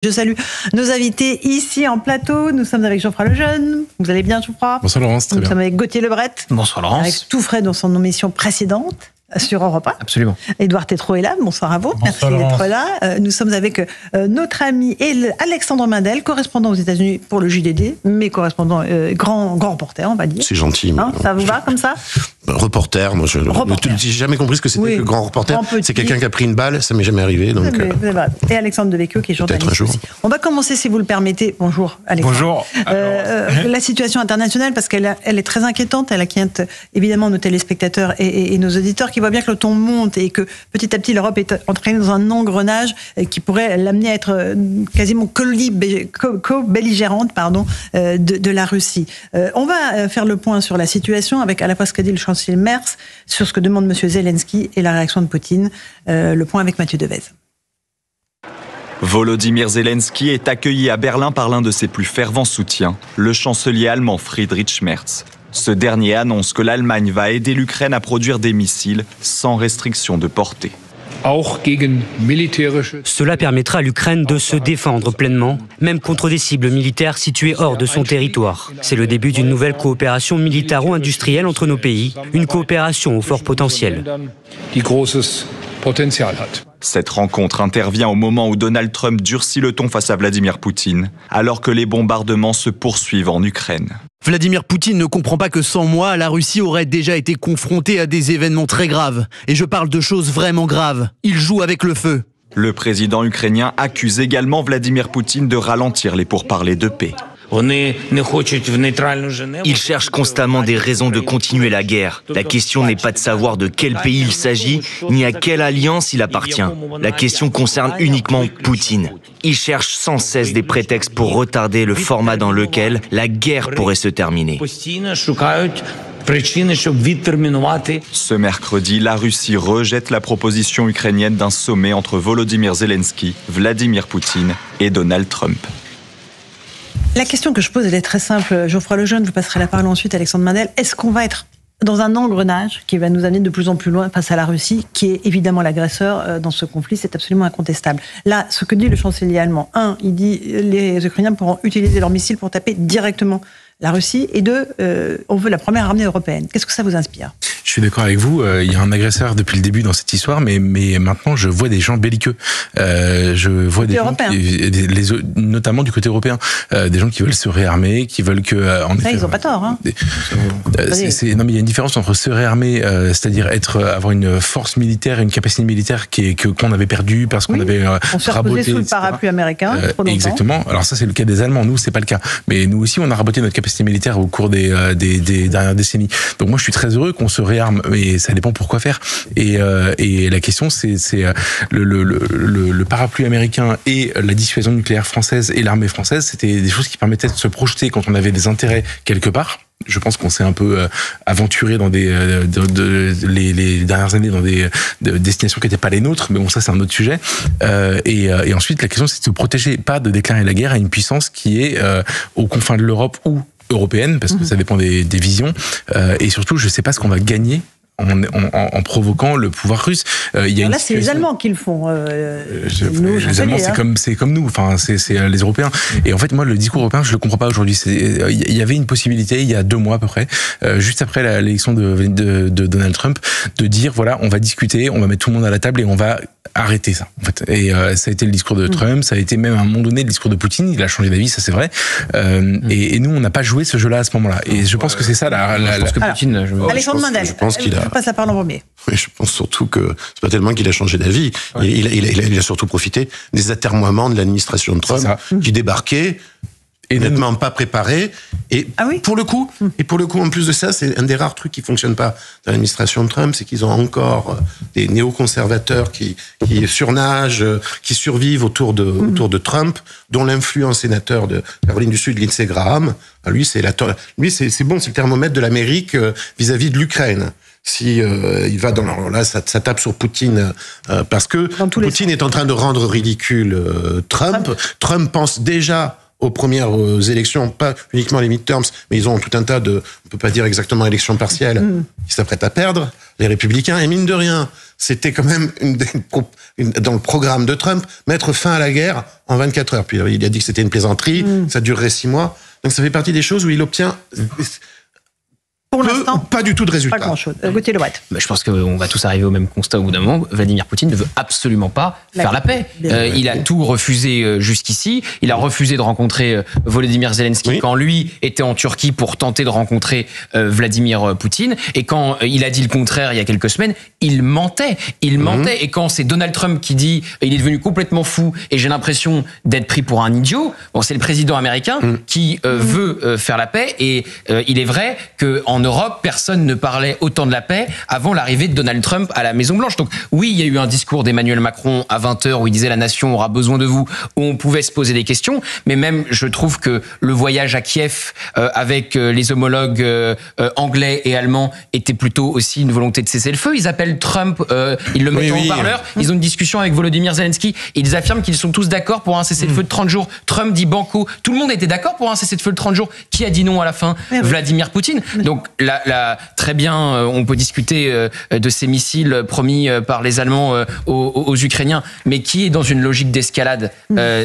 Je salue nos invités ici en plateau. Nous sommes avec Geoffroy Lejeune. Vous allez bien, Geoffroy? Bonsoir Laurence, très bien. Nous sommes avec Gauthier Lebret. Bonsoir Laurence. Avec tout frais dans son émission précédente sur Europe 1. Absolument. Édouard Tétrault est là. Bonsoir à vous. Bonsoir, merci Laurence. d'être là. Nous sommes avec notre ami Alexandre Mindel, correspondant aux États-Unis pour le JDD, mais correspondant grand reporter, on va dire. C'est gentil. Hein, ça vous va comme ça? Reporter, moi j'ai jamais compris ce que c'était que grand reporter. C'est quelqu'un qui a pris une balle, ça m'est jamais arrivé. Donc, Et Alexandre Devecchio qui est journaliste. Peut-être un jour. Aussi. On va commencer, si vous le permettez. Bonjour Alexandre. Bonjour. La situation internationale, parce qu'elle est très inquiétante, elle inquiète évidemment nos téléspectateurs et nos auditeurs qui voient bien que le ton monte et que petit à petit l'Europe est entraînée dans un engrenage qui pourrait l'amener à être quasiment co-belligérante de la Russie. On va faire le point sur la situation avec à la fois ce qu'a dit le chancelier Merz sur ce que demande M. Zelensky et la réaction de Poutine. Le point avec Mathieu Devez. Volodymyr Zelensky est accueilli à Berlin par l'un de ses plus fervents soutiens, le chancelier allemand Friedrich Merz. Ce dernier annonce que l'Allemagne va aider l'Ukraine à produire des missiles sans restriction de portée. Cela permettra à l'Ukraine de se défendre pleinement, même contre des cibles militaires situées hors de son territoire. C'est le début d'une nouvelle coopération militaro-industrielle entre nos pays, une coopération au fort potentiel. Cette rencontre intervient au moment où Donald Trump durcit le ton face à Vladimir Poutine, alors que les bombardements se poursuivent en Ukraine. Vladimir Poutine ne comprend pas que sans moi, la Russie aurait déjà été confrontée à des événements très graves. Et je parle de choses vraiment graves. Il joue avec le feu. Le président ukrainien accuse également Vladimir Poutine de ralentir les pourparlers de paix. Ils cherchent constamment des raisons de continuer la guerre. La question n'est pas de savoir de quel pays il s'agit, ni à quelle alliance il appartient. La question concerne uniquement Poutine. Ils cherchent sans cesse des prétextes pour retarder le format dans lequel la guerre pourrait se terminer. Ce mercredi, la Russie rejette la proposition ukrainienne d'un sommet entre Volodymyr Zelensky, Vladimir Poutine et Donald Trump. La question que je pose, elle est très simple. Geoffroy Lejeune, vous passerez la parole ensuite, Alexandre Mindel. Est-ce qu'on va être dans un engrenage qui va nous amener de plus en plus loin face à la Russie, qui est évidemment l'agresseur dans ce conflit? C'est absolument incontestable. Là, ce que dit le chancelier allemand, il dit les Ukrainiens pourront utiliser leurs missiles pour taper directement la Russie, et on veut la première armée européenne. Qu'est-ce que ça vous inspire? Je suis d'accord avec vous. Il y a un agresseur depuis le début dans cette histoire, mais maintenant je vois des gens belliqueux. Je vois des gens notamment du côté européen, des gens qui veulent se réarmer, qui veulent que. Ils ont pas tort. Hein. Non, mais il y a une différence entre se réarmer, c'est-à-dire avoir une force militaire, une capacité militaire qu'on avait perdue parce qu'on avait on s'est reposé sous le parapluie américain. Trop longtemps. Exactement. Alors ça, c'est le cas des Allemands. Nous, c'est pas le cas. Mais nous aussi, on a raboté notre capacité militaire au cours des dernières décennies. Donc moi, je suis très heureux qu'on se réarme, mais ça dépend pour quoi faire. Et la question, c'est le parapluie américain et la dissuasion nucléaire française et l'armée française, c'était des choses qui permettaient de se projeter quand on avait des intérêts quelque part. Je pense qu'on s'est un peu aventuré dans les dernières années dans des destinations qui n'étaient pas les nôtres, mais bon, ça c'est un autre sujet. Et ensuite, la question, c'est de se protéger, pas de déclarer la guerre à une puissance qui est aux confins de l'Europe ou européenne, parce que ça dépend des visions. Et surtout, je ne sais pas ce qu'on va gagner en provoquant le pouvoir russe. Là, c'est les Allemands qui le font. Les Allemands, c'est comme nous. Enfin, c'est les Européens. Et en fait, moi, le discours européen, je le comprends pas aujourd'hui. Il y avait une possibilité, il y a 2 mois à peu près, juste après l'élection de Donald Trump, de dire voilà, on va discuter, on va mettre tout le monde à la table et on va arrêter ça. En fait. Et ça a été le discours de Trump, ça a été même à un moment donné le discours de Poutine. Il a changé d'avis, ça c'est vrai. Et nous, on n'a pas joué ce jeu-là à ce moment-là. Et je pense que c'est ça Poutine. Alexandre Mindel. Je pense qu'il passe la parole en premier. Oui, je pense surtout que c'est pas tellement qu'il a changé d'avis. Ouais. Il a surtout profité des atermoiements de l'administration de Trump qui débarquait nettement pas préparé. Et pour le coup, en plus de ça, c'est un des rares trucs qui fonctionnent pas dans l'administration de Trump, c'est qu'ils ont encore des néoconservateurs qui surnagent, qui survivent autour de Trump, dont l'influent sénateur de Caroline du Sud, Lindsey Graham. Lui, c'est bon, c'est le thermomètre de l'Amérique vis-à-vis de l'Ukraine. Si il va là, ça tape sur Poutine parce que Poutine est en train de rendre ridicule Trump. Trump pense déjà aux premières élections, pas uniquement les midterms, mais ils ont tout un tas on peut pas dire exactement élections partielles, qui s'apprêtent à perdre, les Républicains. Et mine de rien, c'était quand même dans le programme de Trump, mettre fin à la guerre en 24 heures. Puis il a dit que c'était une plaisanterie, ça durerait 6 mois. Donc ça fait partie des choses où il obtient... Pour l'instant, pas du tout de résultat. Pas grand-chose. Gauthier Lebret. Je pense qu'on va tous arriver au même constat au bout d'un moment. Vladimir Poutine ne veut absolument pas faire la paix. Il a tout refusé jusqu'ici. Il a refusé de rencontrer Volodymyr Zelensky quand lui était en Turquie pour tenter de rencontrer Vladimir Poutine. Et quand il a dit le contraire il y a quelques semaines, il mentait. Il mentait. Et quand c'est Donald Trump qui dit il est devenu complètement fou et j'ai l'impression d'être pris pour un idiot, bon, c'est le président américain qui veut faire la paix. Et il est vrai qu'en Europe, personne ne parlait autant de la paix avant l'arrivée de Donald Trump à la Maison-Blanche. Donc oui, il y a eu un discours d'Emmanuel Macron à 20h où il disait la nation aura besoin de vous, où on pouvait se poser des questions, mais même je trouve que le voyage à Kiev avec les homologues anglais et allemands était plutôt aussi une volonté de cesser le feu. Ils appellent Trump, ils le mettent en haut-parleur, ils ont une discussion avec Volodymyr Zelensky, ils affirment qu'ils sont tous d'accord pour un cessez-le-feu de 30 jours. Trump dit banco, tout le monde était d'accord pour un cessez-le-feu de 30 jours. Qui a dit non à la fin? Vladimir Poutine. Donc très bien, on peut discuter de ces missiles promis par les Allemands aux Ukrainiens, mais qui est dans une logique d'escalade,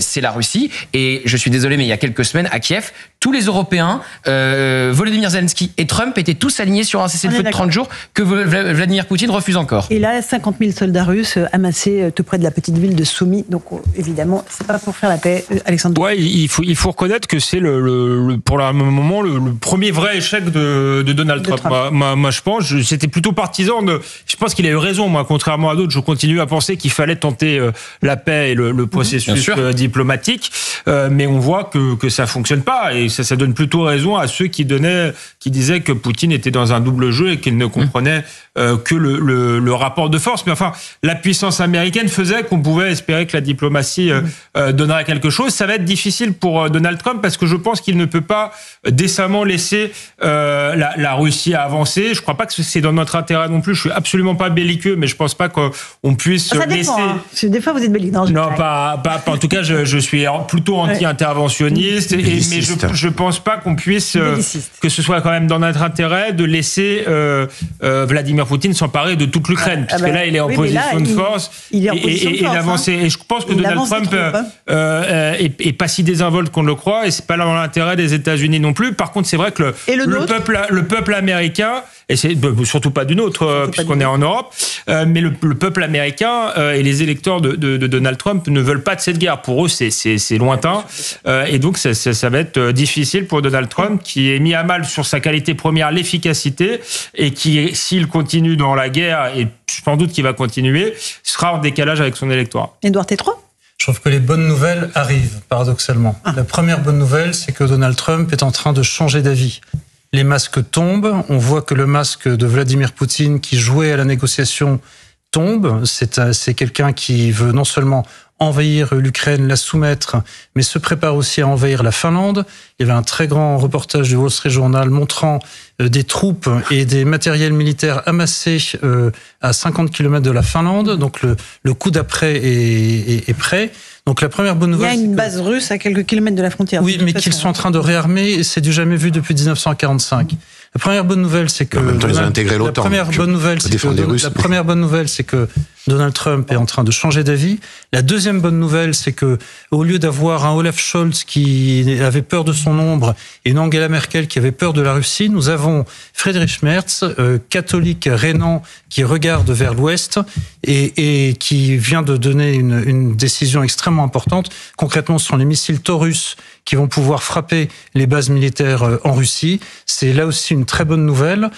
c'est la Russie. Et je suis désolé, mais il y a quelques semaines, à Kiev, tous les Européens, Volodymyr Zelensky et Trump étaient tous alignés sur un cessez-le-feu de 30 jours que Vladimir Poutine refuse encore. Et là, 50 000 soldats russes amassés tout près de la petite ville de Soumy. Donc évidemment, c'est pas pour faire la paix, Alexandre. Ouais, il faut reconnaître que c'est pour le moment le premier vrai échec de Donald Trump. Moi, je pense, j'étais plutôt partisan je pense qu'il a eu raison, moi, contrairement à d'autres, je continue à penser qu'il fallait tenter la paix et le processus diplomatique, mais on voit que ça fonctionne pas, et ça donne plutôt raison à ceux qui disaient que Poutine était dans un double jeu et qu'il ne comprenait que le rapport de force. Mais enfin, la puissance américaine faisait qu'on pouvait espérer que la diplomatie donnerait quelque chose. Ça va être difficile pour Donald Trump parce que je pense qu'il ne peut pas décemment laisser la Russie avancer. Je crois pas que c'est dans notre intérêt non plus. Je suis absolument pas belliqueux, mais je pense pas qu'on puisse ça laisser... dépend, hein. Des fois, vous êtes belliqueux. Non, pas. En tout cas, je suis plutôt anti-interventionniste, mais je pense pas qu'on puisse, que ce soit quand même dans notre intérêt de laisser Vladimir Poutine s'emparer de toute l'Ukraine, puisque là, il est en position de force et d'avancer. Et je pense que Donald Trump est pas si désinvolte qu'on le croit, et c'est pas dans l'intérêt des États-Unis non plus. Par contre, c'est vrai que le peuple américain, et c'est surtout pas du nôtre, puisqu'on est en Europe, mais le peuple américain et les électeurs de Donald Trump ne veulent pas de cette guerre. Pour eux, c'est lointain, et donc ça va être difficile pour Donald Trump, qui est mis à mal sur sa qualité première, l'efficacité, et qui, s'il continue dans la guerre, et sans doute qu'il va continuer, sera en décalage avec son électorat. Édouard Tétro ? Je trouve que les bonnes nouvelles arrivent, paradoxalement. La première bonne nouvelle, c'est que Donald Trump est en train de changer d'avis. Les masques tombent. On voit que le masque de Vladimir Poutine, qui jouait à la négociation, tombe. C'est quelqu'un qui veut non seulement envahir l'Ukraine, la soumettre, mais se prépare aussi à envahir la Finlande. Il y avait un très grand reportage du Wall Street Journal montrant des troupes et des matériels militaires amassés à 50 km de la Finlande. Donc le coup d'après est prêt. Donc la première bonne nouvelle... Il y a une base russe à quelques kilomètres de la frontière. Oui, mais qu'ils sont en train de réarmer, et c'est du jamais vu depuis 1945. La première bonne nouvelle, c'est que... En même temps, ils ont intégré l'OTAN. La première bonne nouvelle, c'est que Donald Trump est en train de changer d'avis. La deuxième bonne nouvelle, c'est que au lieu d'avoir un Olaf Scholz qui avait peur de son ombre et une Angela Merkel qui avait peur de la Russie, nous avons Friedrich Merz, catholique rhénan qui regarde vers l'ouest et qui vient de donner une décision extrêmement importante. Concrètement, ce sont les missiles Taurus qui vont pouvoir frapper les bases militaires en Russie. C'est là aussi une très bonne nouvelle.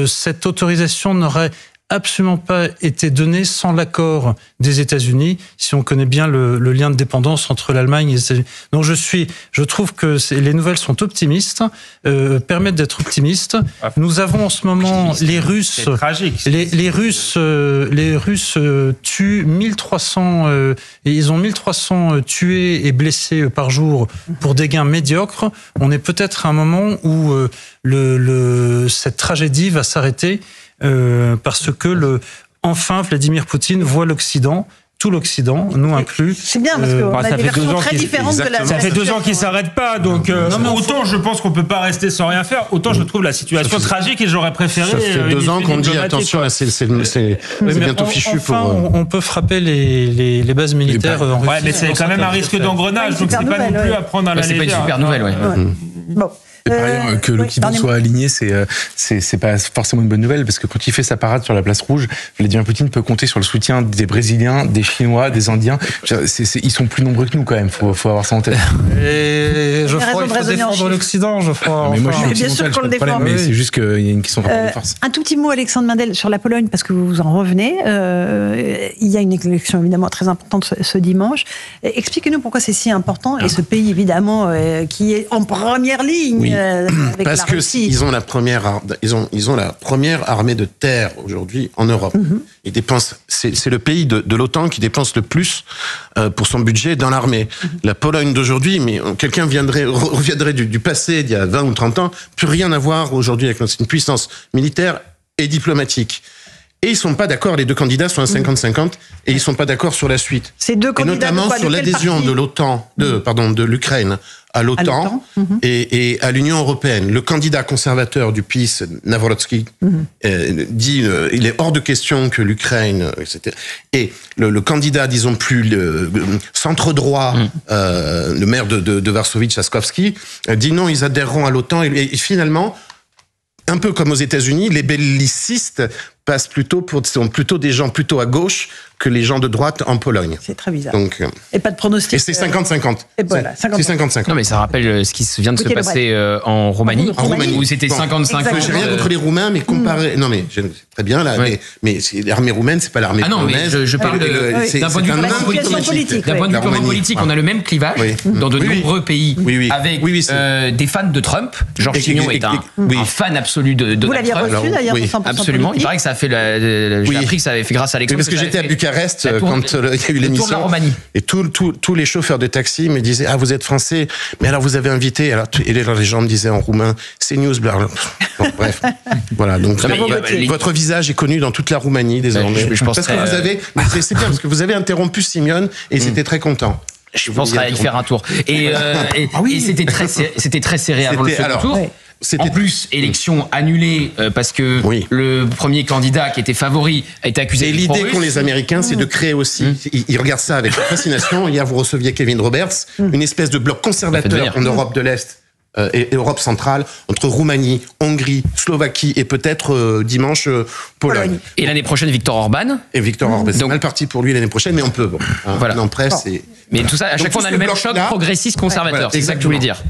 Cette autorisation n'aurait absolument pas été donnée sans l'accord des États-Unis, si on connaît bien le lien de dépendance entre l'Allemagne et les États-Unis. Donc je trouve que les nouvelles sont optimistes, permettent d'être optimistes. Nous avons en ce moment les Russes. C'est tragique. Les Russes tuent 1300. Ils ont 1300 tués et blessés par jour pour des gains médiocres. On est peut-être à un moment où cette tragédie va s'arrêter. Parce que enfin Vladimir Poutine voit l'Occident tout l'Occident, nous inclus. C'est bien parce qu'on a des versions très différentes de la. Ça fait 2 ans qu'ils s'arrêtent pas, donc autant je pense qu'on peut pas rester sans rien faire, autant je trouve la situation tragique et j'aurais préféré. Ça fait 2 ans qu'on dit attention, c'est bientôt fichu pour. On peut frapper les bases militaires en Russie. Ouais, mais c'est quand même un risque d'engrenage, donc c'est pas non plus à prendre à la légère. C'est pas une super nouvelle, ouais. Bon. Par ailleurs, que l'Occident soit aligné, c'est pas forcément une bonne nouvelle, parce que quand il fait sa parade sur la place rouge, Vladimir Poutine peut compter sur le soutien des Brésiliens, des Chinois, des Indiens. Ils sont plus nombreux que nous quand même. Faut avoir ça en tête. Et Geoffroy, il faut défendre l'Occident, Geoffroy. Mais moi, je suis bien sûr qu'on le défend. Mais c'est juste qu'il y a une question de force. Un tout petit mot, Alexandre Mandel, sur la Pologne, parce que vous en revenez. Il y a une élection évidemment très importante ce dimanche. Expliquez-nous pourquoi c'est si important, et ce pays évidemment qui est en première ligne. Avec parce que ils ont la première armée de terre aujourd'hui en Europe. Ils dépensent, c'est le pays de l'OTAN qui dépense le plus pour son budget dans l'armée. La Pologne d'aujourd'hui, mais quelqu'un reviendrait du passé d'il y a 20 ou 30 ans, plus rien à voir aujourd'hui avec une puissance militaire et diplomatique. Et ils sont pas d'accord, les deux candidats sont à 50-50, et ils sont pas d'accord sur la suite. Ces deux candidats, et notamment sur l'adhésion de l'OTAN, de l'Ukraine à l'OTAN et à l'Union européenne. Le candidat conservateur du PiS, Nawrocki, dit il est hors de question que l'Ukraine, etc. Et le candidat, disons plus centre-droit, le maire de Varsovie, Trzaskowski, dit non, ils adhéreront à l'OTAN. Et finalement, un peu comme aux États-Unis, les bellicistes sont plutôt des gens plutôt à gauche que les gens de droite en Pologne. C'est très bizarre. Donc, et pas de pronostic. Et c'est 50-50. Et voilà, 50-50. C'est 50-50. Non, mais ça rappelle ce qui vient de se passer en Roumanie, où c'était 55. J'ai rien contre les Roumains, mais comparé. Non, mais très bien là, mais l'armée roumaine, c'est pas l'armée polonaise. Non, mais je parle d'un point de vue politique. D'un point de vue purement politique, on a le même clivage dans de nombreux pays avec des fans de Trump. Georges Chignon est un fan absolu de Donald Trump. Vous l'aviez reçu d'ailleurs, absolument. Il paraît que ça a fait j'ai appris que ça avait fait grâce à Alexandre. Parce que j'étais à Bucarest quand il y a eu l'émission. Et tous les chauffeurs de taxi me disaient, vous êtes français, mais alors vous avez invité, et les gens me disaient en roumain, CNews, blablabla. Bon, bref. Voilà, donc votre visage est connu dans toute la Roumanie désormais. Je pense parce que vous avez, c'est bien, parce que vous avez interrompu Simeone et c'était très content. Je penserais à y faire un tour. Et c'était très serré avant le second tour. En plus, élection annulée parce que le premier candidat qui était favori a été accusé de pro-russe. Et l'idée qu'ont les Américains, c'est de créer aussi, ils regardent ça avec fascination. Hier, vous receviez Kevin Roberts, une espèce de bloc conservateur en Europe de l'Est et Europe centrale, entre Roumanie, Hongrie, Slovaquie et peut-être dimanche Pologne. Et l'année prochaine, Viktor Orban. Et Viktor Orban, c'est mal parti pour lui l'année prochaine, mais on peut. Voilà. En presse, mais tout ça, à chaque fois, on a le même choc progressiste-conservateur. C'est ça que je voulais dire.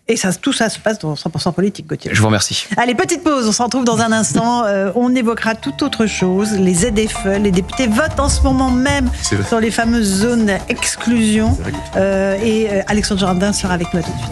Et tout ça se passe dans 100% politique, Gauthier. Je vous remercie. Allez, petite pause, on se retrouve dans un instant. On évoquera toute autre chose. Les ZFE, les députés votent en ce moment même sur les fameuses zones exclusion. Et Alexandre Jardin sera avec nous tout de suite.